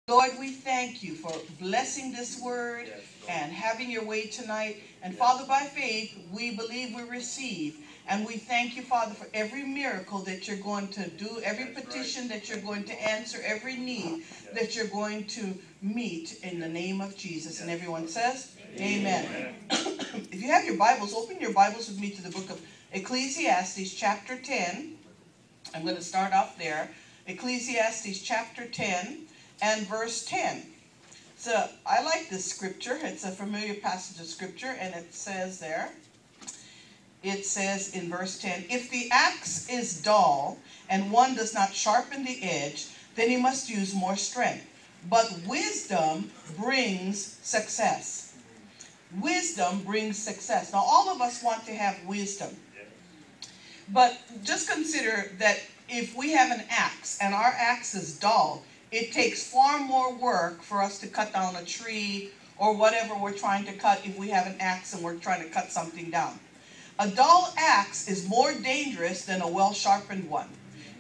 Lord, we thank you for blessing this word and having your way tonight. And Father, by faith, we believe we receive. And we thank you, Father, for every miracle that you're going to do, every petition that you're going to answer, every need that you're going to meet in the name of Jesus. And everyone says, Amen. If you have your Bibles, open your Bibles with me to the book of Ecclesiastes chapter 10. I'm going to start off there. Ecclesiastes chapter 10 and verse 10. So I like this scripture. It's a familiar passage of scripture, and it says there, it says in verse 10, if the axe is dull and one does not sharpen the edge, then he must use more strength. But wisdom brings success. Wisdom brings success. Now all of us want to have wisdom. But just consider that if we have an axe and our axe is dull, it takes far more work for us to cut down a tree or whatever we're trying to cut if we have an axe and we're trying to cut something down. A dull axe is more dangerous than a well-sharpened one.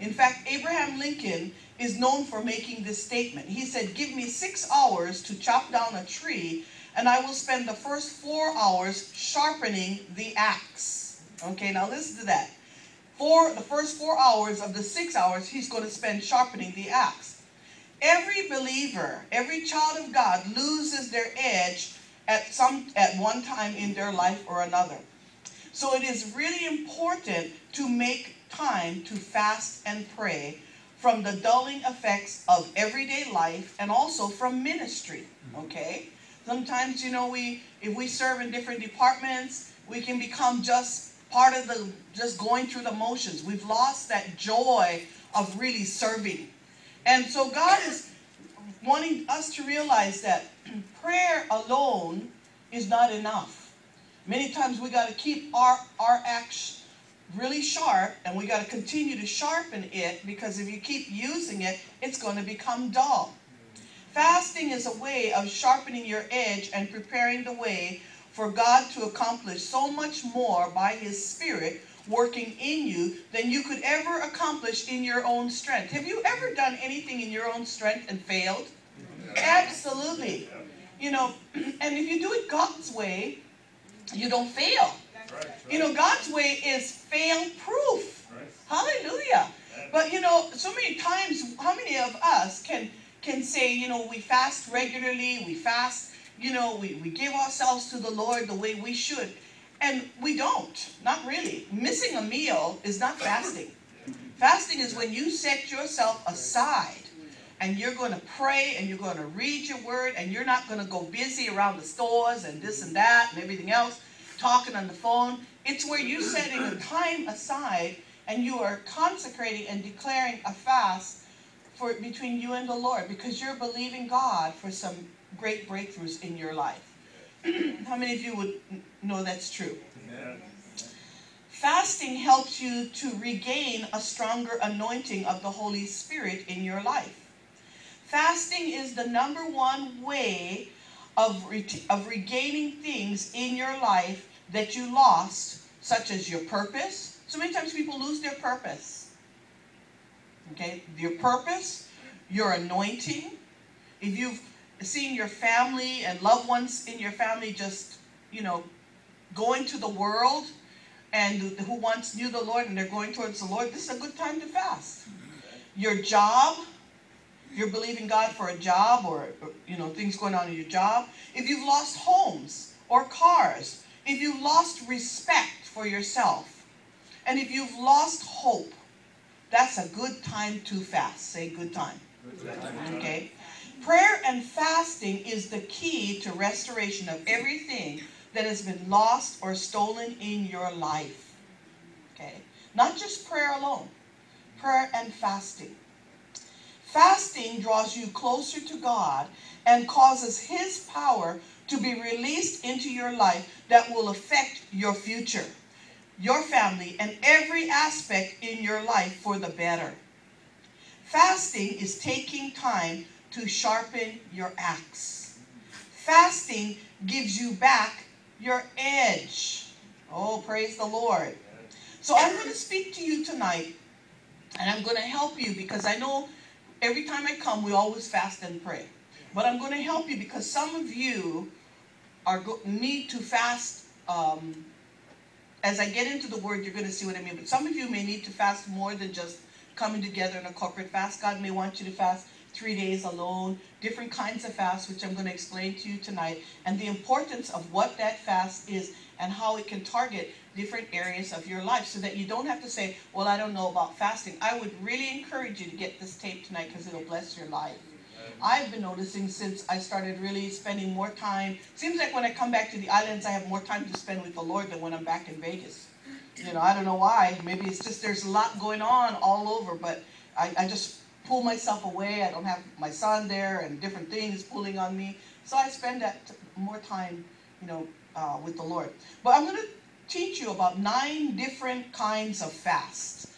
In fact, Abraham Lincoln is known for making this statement. He said, give me 6 hours to chop down a tree, and I will spend the first 4 hours sharpening the axe. Okay, now listen to that. For the first 4 hours of the 6 hours, he's going to spend sharpening the axe. Every believer, every child of God loses their edge at one time in their life or another. So it is really important to make time to fast and pray from the dulling effects of everyday life and also from ministry. Okay? Sometimes, you know, if we serve in different departments, we can become just part of just going through the motions. We've lost that joy of really serving. And so God is wanting us to realize that prayer alone is not enough. Many times we got to keep our axe really sharp, and we got to continue to sharpen it, because if you keep using it, it's going to become dull. Fasting is a way of sharpening your edge and preparing the way for God to accomplish so much more by His Spirit working in you than you could ever accomplish in your own strength. Have you ever done anything in your own strength and failed? Absolutely. You know, and if you do it God's way, you don't fail. You know, God's way is fail-proof. Hallelujah. But, you know, so many times, how many of us can say, you know, we fast regularly, we fast, you know, we give ourselves to the Lord the way we should. And we don't. Not really. Missing a meal is not fasting. Fasting is when you set yourself aside and you're going to pray and you're going to read your word, and you're not going to go busy around the stores and this and that and everything else, talking on the phone. It's where you're setting a time aside and you are consecrating and declaring a fast between you and the Lord, because you're believing God for some great breakthroughs in your life. How many of you would know that's true? Amen. Fasting helps you to regain a stronger anointing of the Holy Spirit in your life. Fasting is the #1 way of regaining things in your life that you lost, such as your purpose. So many times people lose their purpose. Okay, your purpose, your anointing. If you've seen your family and loved ones in your family just, you know, going to the world, and who once knew the Lord and they're going towards the Lord, this is a good time to fast. Your job, you're believing God for a job, or you know, things going on in your job. If you've lost homes or cars, if you've lost respect for yourself, and if you've lost hope, that's a good time to fast. Say good time. Okay? Prayer and fasting is the key to restoration of everything that has been lost or stolen in your life. Okay? Not just prayer alone. Prayer and fasting. Fasting draws you closer to God and causes His power to be released into your life that will affect your future, your family, and every aspect in your life for the better. Fasting is taking time to sharpen your axe. Fasting gives you back your edge. Oh, praise the Lord. So I'm going to speak to you tonight, and I'm going to help you, because I know every time I come, we always fast and pray. But I'm going to help you because some of you need to fast. As I get into the word, you're going to see what I mean. But some of you may need to fast more than just coming together in a corporate fast. God may want you to fast 3 days alone, different kinds of fasts, which I'm going to explain to you tonight, and the importance of what that fast is and how it can target different areas of your life so that you don't have to say, well, I don't know about fasting. I would really encourage you to get this tape tonight because it'll bless your life. I've been noticing since I started really spending more time. Seems like when I come back to the islands, I have more time to spend with the Lord than when I'm back in Vegas. You know, I don't know why. Maybe it's just there's a lot going on all over, but I just pull myself away. I don't have my son there and different things pulling on me. So I spend that more time, you know, with the Lord. But I'm going to teach you about 9 different kinds of fasts.